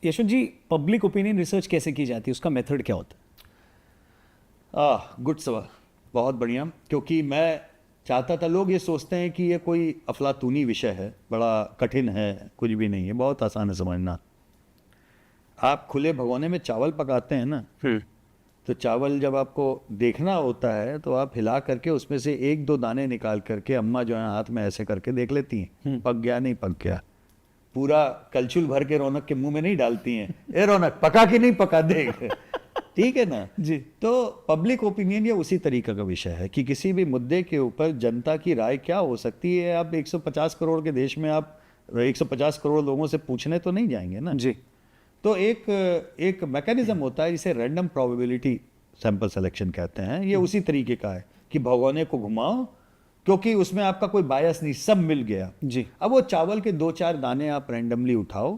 यशवंत जी, public opinion research कैसे की जाती है, उसका मेथड क्या होता है? गुड सवाल, बहुत बढ़िया। क्योंकि मैं चाहता था, लोग ये सोचते हैं कि ये कोई अफलातूनी विषय है, बड़ा कठिन है, कुछ भी नहीं है, बहुत आसान है समझना। आप खुले भगोने में चावल पकाते हैं ना, तो चावल जब आपको देखना होता है तो आप हिला करके उसमें से एक दो दाने निकाल करके अम्मा जो है हाथ में ऐसे करके देख लेती हैं, पक गया नहीं पक गया। पूरा कलछुल भर के रौनक के मुंह में नहीं डालती हैं, ए रौनक पका कि नहीं पका, देख। ठीक है ना जी। तो पब्लिक ओपिनियन ये उसी तरीके का विषय है कि किसी भी मुद्दे के ऊपर जनता की राय क्या हो सकती है। आप 150 करोड़ के देश में आप 150 करोड़ लोगों से पूछने तो नहीं जाएंगे ना। जी। तो एक मैकेनिज्म होता है जिसे रैंडम प्रोबेबिलिटी सैंपल सिलेक्शन कहते हैं। ये उसी तरीके का है कि भगोने को घुमाओ, क्योंकि उसमें आपका कोई बायस नहीं, सब मिल गया। जी। अब वो चावल के 2-4 दाने आप रैंडमली उठाओ।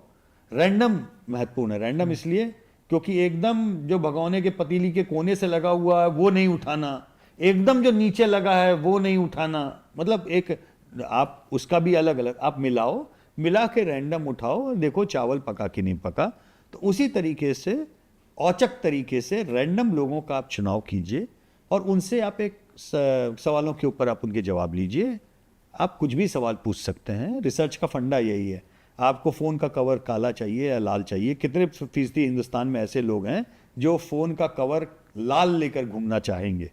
रैंडम महत्वपूर्ण है। रैंडम इसलिए क्योंकि एकदम जो भगोने के पतीली के कोने से लगा हुआ है वो नहीं उठाना, एकदम जो नीचे लगा है वो नहीं उठाना। मतलब एक आप उसका भी अलग अलग आप मिलाओ, मिला के रैंडम उठाओ, देखो चावल पका कि नहीं पका। तो उसी तरीके से औचक तरीके से रैंडम लोगों का आप चुनाव कीजिए और उनसे आप एक सवालों के ऊपर आप उनके जवाब लीजिए। आप कुछ भी सवाल पूछ सकते हैं। रिसर्च का फंडा यही है। आपको फ़ोन का कवर काला चाहिए या लाल चाहिए? कितने फीसदी हिंदुस्तान में ऐसे लोग हैं जो फ़ोन का कवर लाल लेकर घूमना चाहेंगे?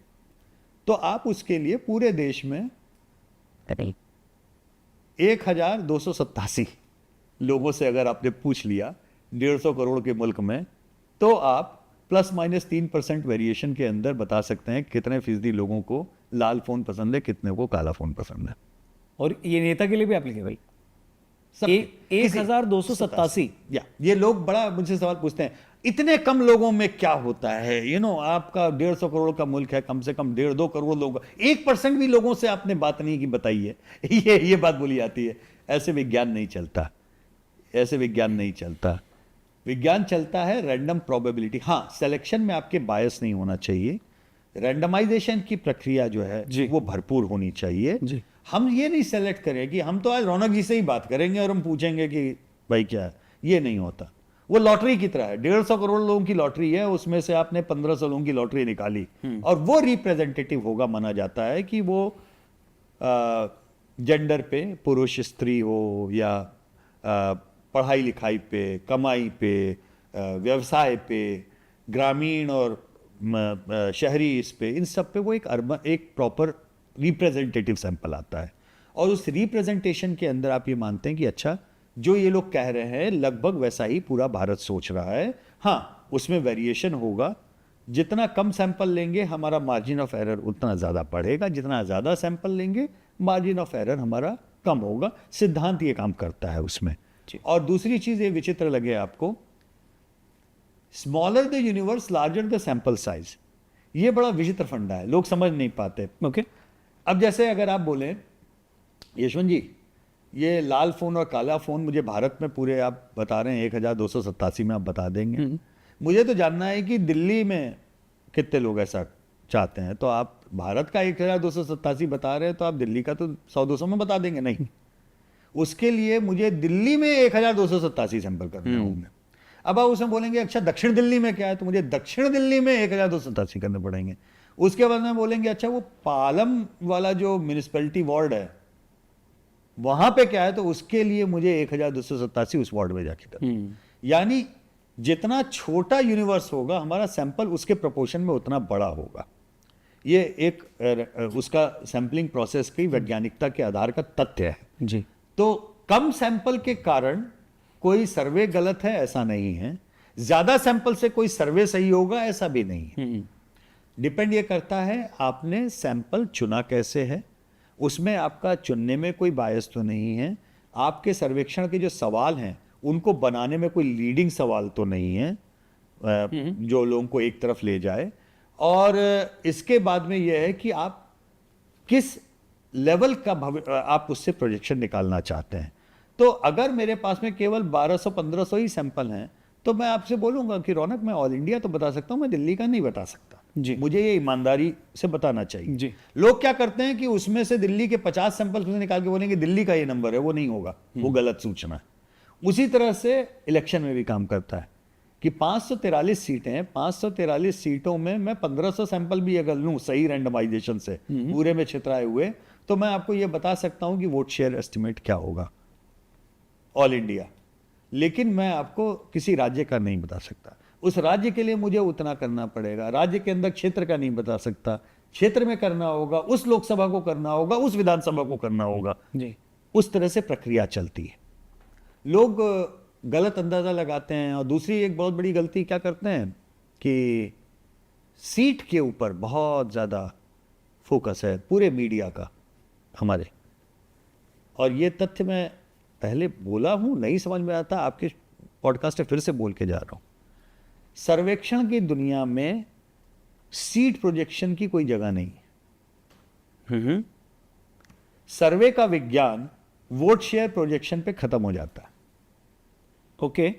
तो आप उसके लिए पूरे देश में 1287 लोगों से अगर आपने पूछ लिया 150 करोड़ के मुल्क में, तो आप ±3% वेरिएशन के अंदर बता सकते हैं कितने फीसदी लोगों को लाल फोन पसंद है, कितने को काला फोन पसंद है। और ये नेता के लिए भी एप्लीकेबल? सब 1287। या ये लोग बड़ा मुझसे सवाल पूछते हैं, इतने कम लोगों में क्या होता है? आपका 150 करोड़ का मुल्क है, कम से कम 1.5-2 करोड़ लोग, 1% भी लोगों से आपने बात नहीं की, बताइए। ये बात बोली जाती है। ऐसे विज्ञान नहीं चलता, ऐसे विज्ञान नहीं चलता। विज्ञान चलता है रैंडम प्रोबेबिलिटी। हाँ, सिलेक्शन में आपके बायस नहीं होना चाहिए। रैंडमाइजेशन की प्रक्रिया जो है वो भरपूर होनी चाहिए जी। हम ये नहीं सेलेक्ट करें कि हम तो आज रौनक जी से ही बात करेंगे और हम पूछेंगे कि भाई क्या है। ये नहीं होता। वो लॉटरी की तरह है। 150 करोड़ लोगों की लॉटरी है, उसमें से आपने 1500 लोगों की लॉटरी निकाली और वो रिप्रेजेंटेटिव होगा। माना जाता है कि वो जेंडर पे, पुरुष स्त्री हो या पढ़ाई लिखाई पे, कमाई पे, व्यवसाय पे, ग्रामीण और शहरी इस पे, इन सब पे वो एक प्रॉपर रिप्रेजेंटेटिव सैंपल आता है। और उस रिप्रेजेंटेशन के अंदर आप ये मानते हैं कि अच्छा, जो ये लोग कह रहे हैं लगभग वैसा ही पूरा भारत सोच रहा है। हाँ, उसमें वेरिएशन होगा। जितना कम सैंपल लेंगे हमारा मार्जिन ऑफ एरर उतना ज़्यादा बढ़ेगा, जितना ज़्यादा सैंपल लेंगे मार्जिन ऑफ एरर हमारा कम होगा। सिद्धांत ये काम करता है उसमें। और दूसरी चीज़ ये विचित्र लगे आपको, smaller the universe larger the sample size. ये बड़ा विचित्र फंडा है, लोग समझ नहीं पाते। ओके। अब जैसे अगर आप बोलें यशवंत जी, ये लाल फोन और काला फोन मुझे भारत में पूरे आप बता रहे हैं 1287 में आप बता देंगे। मुझे तो जानना है कि दिल्ली में कितने लोग ऐसा चाहते हैं। तो आप भारत का 1287 बता रहे हैं, तो आप दिल्ली का तो 100-200 में बता देंगे? नहीं, उसके लिए मुझे दिल्ली में 1287 सैंपल करने होंगे। अब आप उसमें बोलेंगे अच्छा दक्षिण दिल्ली में क्या है, तो मुझे दक्षिण दिल्ली में 1287 करने पड़ेंगे। उसके बाद में बोलेंगे अच्छा वो पालम वाला जो म्यूनिसिपैलिटी वार्ड है वहां पे क्या है, तो उसके लिए मुझे 1287 उस वार्ड में जाके करना। यानी जितना छोटा यूनिवर्स होगा हमारा सैंपल, उसके प्रोपोर्शन में उतना बड़ा होगा। ये एक उसका सैंपलिंग प्रोसेस की वैज्ञानिकता के आधार का तथ्य है जी। तो कम सैंपल के कारण कोई सर्वे गलत है ऐसा नहीं है, ज्यादा सैंपल से कोई सर्वे सही होगा ऐसा भी नहीं है। डिपेंड ये करता है आपने सैंपल चुना कैसे है, उसमें आपका चुनने में कोई बायस तो नहीं है, आपके सर्वेक्षण के जो सवाल हैं उनको बनाने में कोई लीडिंग सवाल तो नहीं है जो लोगों को एक तरफ ले जाए। और इसके बाद में यह है कि आप किस लेवल का आप उससे प्रोजेक्शन निकालना चाहते हैं। तो अगर मेरे पास में केवल 1200-1500 ही सैंपल हैं तो मैं आपसे बोलूंगा कि रौनक मैं ऑल इंडिया तो बता सकता हूं, मैं दिल्ली का नहीं बता सकता जी। मुझे ये ईमानदारी से बताना चाहिए जी। लोग क्या करते हैं कि उसमें से दिल्ली के 50 सैंपल निकाल के बोलेंगे दिल्ली का ये नंबर है, वो नहीं होगा, वो गलत सूचना है। उसी तरह से इलेक्शन में भी काम करता है कि 543 सीटें, 543 सीटों में मैं 1500 सैंपल भी अगर लूं सही रैंडमाइजेशन से पूरे में छितराए हुए, तो मैं आपको यह बता सकता हूं कि वोट शेयर एस्टिमेट क्या होगा ऑल इंडिया। लेकिन मैं आपको किसी राज्य का नहीं बता सकता। उस राज्य के लिए मुझे उतना करना पड़ेगा। राज्य के अंदर क्षेत्र का नहीं बता सकता, क्षेत्र में करना होगा, उस लोकसभा को करना होगा, उस विधानसभा को करना होगा जी। उस तरह से प्रक्रिया चलती है। लोग गलत अंदाजा लगाते हैं। और दूसरी एक बहुत बड़ी गलती क्या करते हैं कि सीट के ऊपर बहुत ज़्यादा फोकस है पूरे मीडिया का हमारे। और ये तथ्य मैं पहले बोला हूं, नहीं समझ में आता, आपके पॉडकास्ट में फिर से बोल के जा रहा हूं। सर्वेक्षण की दुनिया में सीट प्रोजेक्शन की कोई जगह नहीं है। सर्वे का विज्ञान वोट शेयर प्रोजेक्शन पे खत्म हो जाता है। ओके।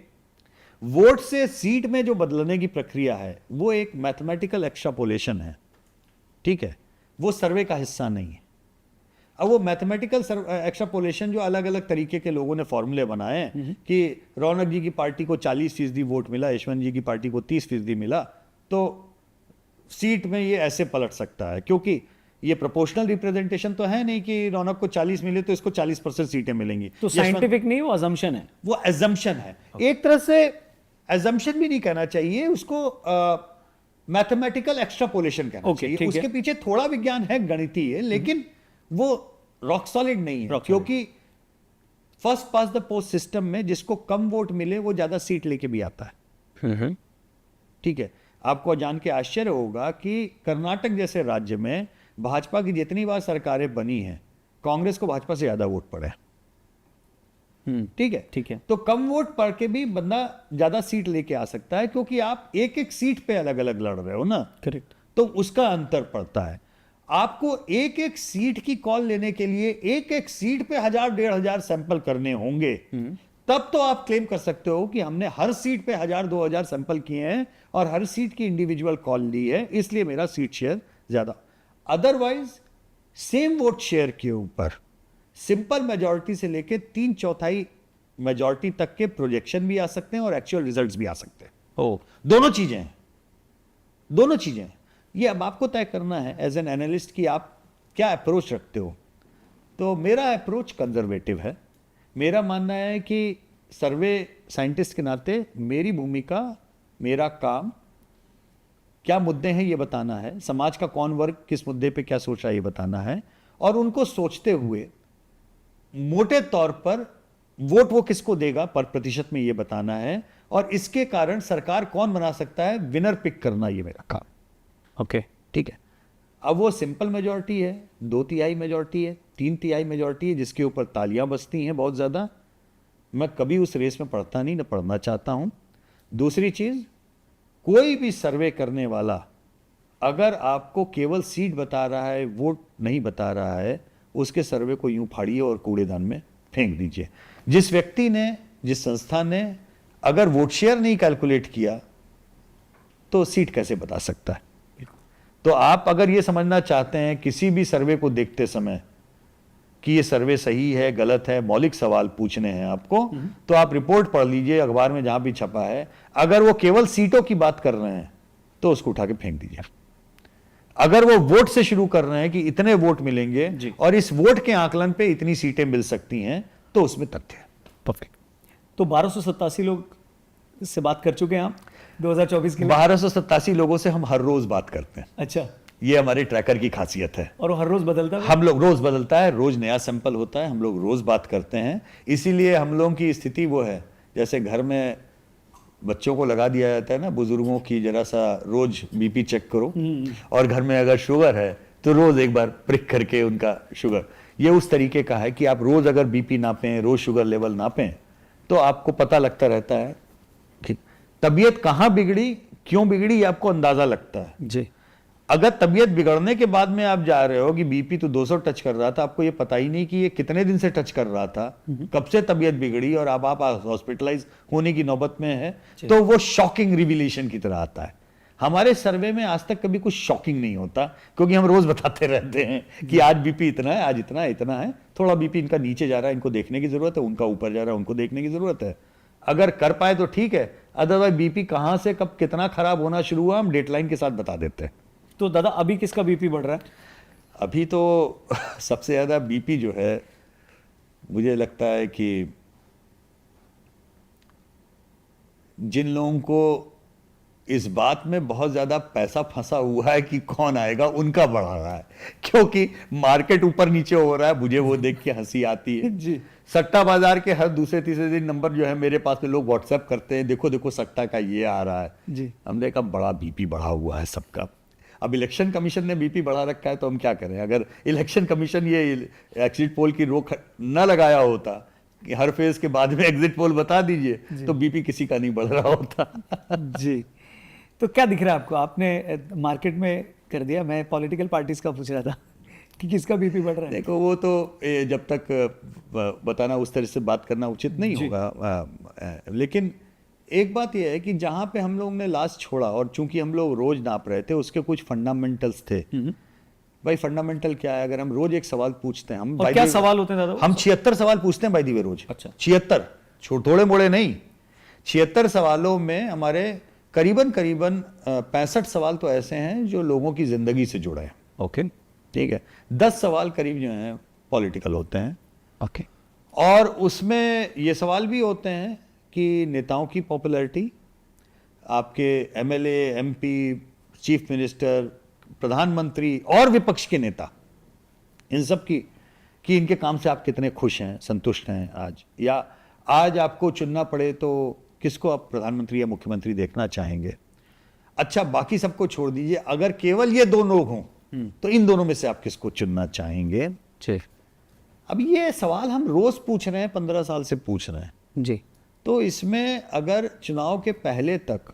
वोट से सीट में जो बदलने की प्रक्रिया है वो एक मैथमेटिकल एक्सट्रापोलेशन है, ठीक है, वो सर्वे का हिस्सा नहीं है। अब वो मैथमेटिकल एक्सट्रापोलेशन जो अलग अलग तरीके के लोगों ने फॉर्मूले बनाए हैं कि रौनक जी की पार्टी को 40% वोट मिला, यशवंत जी की पार्टी को 30% मिला, तो सीट में ये ऐसे पलट सकता है। क्योंकि ये प्रोपोर्शनल रिप्रेजेंटेशन तो है नहीं कि रौनक को 40 मिले तो इसको 40% सीटें मिलेंगी। तो साइंटिफिक नहीं, वो अजम्पशन है। वो एजम्पशन है। एक तरह से एजम्पशन भी नहीं कहना चाहिए उसको, मैथमेटिकल एक्सट्रापोलेशन कहना चाहिए। उसके पीछे थोड़ा विज्ञान है, गणितीय, लेकिन वो रॉक सॉलिड नहीं है। क्योंकि first pass the post system में जिसको कम वोट मिले वो ज्यादा सीट लेके भी आता है। ठीक है। आपको जान के आश्चर्य होगा कि कर्नाटक जैसे राज्य में भाजपा की जितनी बार सरकारें बनी हैं, कांग्रेस को भाजपा से ज्यादा वोट पड़े। ठीक है, ठीक है। तो कम वोट पड़ के भी बंदा ज्यादा सीट लेके आ सकता है, क्योंकि आप एक एक सीट पे अलग अलग लड़ रहे हो ना। करेक्ट। तो उसका अंतर पड़ता है। आपको एक एक सीट की कॉल लेने के लिए एक एक सीट पे 1000-1500 सैंपल करने होंगे, तब तो आप क्लेम कर सकते हो कि हमने हर सीट पे 1000-2000 सैंपल किए हैं और हर सीट की इंडिविजुअल कॉल ली है, इसलिए मेरा सीट शेयर ज्यादा। अदरवाइज सेम वोट शेयर के ऊपर सिंपल मेजॉरिटी से लेके 3/4 मेजॉरिटी तक के प्रोजेक्शन भी आ सकते हैं और एक्चुअल रिजल्ट्स भी आ सकते हैं। दोनों चीजें हैं, दोनों चीजें हैं। ये अब आपको तय करना है एज एन एनालिस्ट कि आप क्या अप्रोच रखते हो। तो मेरा अप्रोच कंजर्वेटिव है। मेरा मानना है कि सर्वे साइंटिस्ट के नाते मेरी भूमिका, मेरा काम क्या मुद्दे हैं ये बताना है, समाज का कौन वर्ग किस मुद्दे पे क्या सोच रहा है ये बताना है, और उनको सोचते हुए मोटे तौर पर वोट वो किसको देगा पर प्रतिशत में ये बताना है, और इसके कारण सरकार कौन बना सकता है विनर पिक करना, ये मेरा काम। ओके, ठीक है। अब वो सिंपल मेजॉरिटी है, 2/3 मेजॉरिटी है, 3/3 मेजॉरिटी है, जिसके ऊपर तालियां बजती हैं बहुत ज्यादा। मैं कभी उस रेस में पढ़ता नहीं, न पढ़ना चाहता हूं। दूसरी चीज, कोई भी सर्वे करने वाला अगर आपको केवल सीट बता रहा है, वोट नहीं बता रहा है, उसके सर्वे को यूं फाड़िए और कूड़ेदान में फेंक दीजिए। जिस व्यक्ति ने, जिस संस्था ने अगर वोट शेयर नहीं कैलकुलेट किया तो सीट कैसे बता सकता है। तो आप अगर ये समझना चाहते हैं किसी भी सर्वे को देखते समय कि ये सर्वे सही है गलत है, मौलिक सवाल पूछने हैं आपको, तो आप रिपोर्ट पढ़ लीजिए अखबार में जहां भी छपा है। अगर वो केवल सीटों की बात कर रहे हैं तो उसको उठा के फेंक दीजिए। अगर वो वोट से शुरू कर रहे हैं कि इतने वोट मिलेंगे और इस वोट के आकलन पे इतनी सीटें मिल सकती हैं, तो उसमें तथ्य है। परफेक्ट। तो 1287 लोग से बात कर चुके हैं आप 2024 के लिए? 1287 लोगों से हम हर रोज बात करते हैं। अच्छा, ये हमारे ट्रैकर की खासियत है। और हर रोज बदलता है? हम लोग रोज बदलता है, रोज नया सैंपल होता है, हम लोग रोज बात करते हैं। इसीलिए हम लोगों की स्थिति वो है जैसे घर में बच्चों को लगा दिया जाता है ना, बुजुर्गों की जरा सा रोज बीपी चेक करो, और घर में अगर शुगर है तो रोज एक बार प्रिक करके उनका शुगर, ये उस तरीके का है कि आप रोज अगर बीपी नापें, रोज शुगर लेवल नापें, तो आपको पता लगता रहता है कि तबीयत कहाँ बिगड़ी, क्यों बिगड़ी, ये आपको अंदाजा लगता है जी। अगर तबीयत बिगड़ने के बाद में आप जा रहे हो कि बीपी तो 200 टच कर रहा था, आपको ये पता ही नहीं कि ये कितने दिन से टच कर रहा था, कब से तबीयत बिगड़ी, और अब आप हॉस्पिटलाइज होने की नौबत में है, तो वो शॉकिंग रिविलेशन की तरह आता है। हमारे सर्वे में आज तक कभी कुछ शॉकिंग नहीं होता, क्योंकि हम रोज बताते रहते हैं कि आज बीपी इतना है, आज इतना है, इतना है, थोड़ा बीपी इनका नीचे जा रहा है, इनको देखने की जरूरत है, उनका ऊपर जा रहा है, उनको देखने की जरूरत है। अगर कर पाए तो ठीक है, अदरवाइज बीपी कहां से कब कितना खराब होना शुरू हुआ हम डेडलाइन के साथ बता देते हैं। तो दादा अभी किसका बीपी बढ़ रहा है? अभी तो सबसे ज्यादा बीपी जो है, मुझे लगता है कि जिन लोगों को इस बात में बहुत ज्यादा पैसा फंसा हुआ है कि कौन आएगा, उनका बढ़ा रहा है, क्योंकि मार्केट ऊपर नीचे हो रहा है। मुझे वो देख के हंसी आती है जी। सट्टा बाजार के हर दूसरे तीसरे दिन नंबर जो है मेरे पास में लोग व्हाट्सएप करते हैं, देखो देखो सट्टा का ये आ रहा है जी। हमने कहा बड़ा बीपी बढ़ा हुआ है सबका। अब इलेक्शन कमीशन ने बीपी बढ़ा रखा है तो हम क्या करें? अगर इलेक्शन कमीशन ये एग्जिट पोल की रोक न लगाया होता कि हर फेज के बाद में एग्जिट पोल बता दीजिए, तो बीपी किसी का नहीं बढ़ रहा होता। जी। तो क्या दिख रहा है आपको? आपने मार्केट में कर दिया, मैं पॉलिटिकल पार्टीज का पूछ रहा था कि किसका बीपी बढ़ रहा है। देखो वो तो जब तक बताना, उस तरह से बात करना उचित नहीं होगा। लेकिन एक बात यह है कि जहां पे हम लोगों ने लास्ट छोड़ा, और चूंकि हम लोग रोज नाप रहे थे, उसके कुछ फंडामेंटल्स थे। भाई फंडामेंटल क्या है? अगर हम रोज एक सवाल पूछते हैं, हम और क्या सवाल होते हैं दादा? हम 76 सवाल पूछते हैं बाय द वे रोज। अच्छा। 76, थोड़े मोड़े नहीं, 76 सवालों में हमारे करीबन 65 सवाल तो ऐसे हैं जो लोगों की जिंदगी से जुड़े हैं। ओके। ठीक है, 10 सवाल करीब जो हैं पॉलिटिकल होते हैं। ओके। और उसमें ये सवाल भी होते हैं कि नेताओं की पॉपुलैरिटी, आपके एमएलए, एमपी, चीफ मिनिस्टर, प्रधानमंत्री और विपक्ष के नेता, इन सब की कि इनके काम से आप कितने खुश हैं, संतुष्ट हैं आज, या आज आपको चुनना पड़े तो किसको आप प्रधानमंत्री या मुख्यमंत्री देखना चाहेंगे। अच्छा, बाकी सबको छोड़ दीजिए, अगर केवल ये दो लोग हों तो इन दोनों में से आप किसको चुनना चाहेंगे? जी। अब ये सवाल हम रोज पूछ रहे हैं, 15 साल से पूछ रहे हैं। जी। तो इसमें अगर चुनाव के पहले तक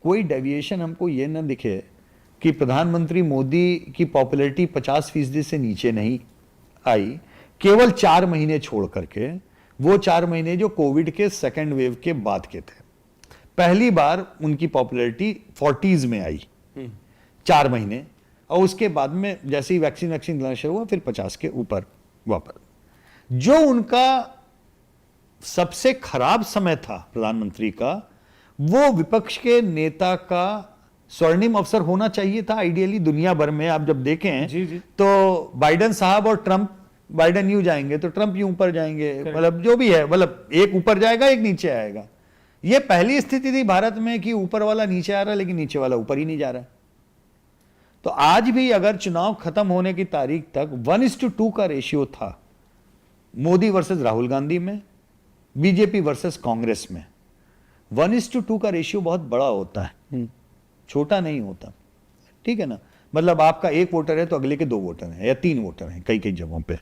कोई डेविएशन हमको ये न दिखे कि प्रधानमंत्री मोदी की पॉपुलैरिटी 50% से नीचे नहीं आई, केवल 4 महीने छोड़ करके, वो 4 महीने जो कोविड के सेकेंड वेव के बाद के थे, पहली बार उनकी पॉपुलैरिटी 40s में आई 4 महीने, और उसके बाद में जैसे ही वैक्सीन लेना शुरू हुआ फिर 50 के ऊपर वापस। जो उनका सबसे खराब समय था प्रधानमंत्री का, वो विपक्ष के नेता का स्वर्णिम अवसर होना चाहिए था आइडियली दुनिया भर में। आप जब देखें जी जी। तो बाइडेन साहब और ट्रंप, बाइडेन यूं जाएंगे तो ट्रंप यूं ऊपर जाएंगे, मतलब जो भी है, मतलब एक ऊपर जाएगा एक नीचे आएगा। ये पहली स्थिति थी भारत में कि ऊपर वाला नीचे आ रहा है लेकिन नीचे वाला ऊपर ही नहीं जा रहा है। तो आज भी अगर चुनाव खत्म होने की तारीख तक 1:2 का रेशियो था, मोदी वर्सेस राहुल गांधी में, बीजेपी वर्सेस कांग्रेस में, 1:2 का रेशियो बहुत बड़ा होता है, छोटा नहीं होता। ठीक है ना? मतलब आपका 1 वोटर है तो अगले के 2 वोटर हैं या 3 वोटर हैं कई कई जगहों पे।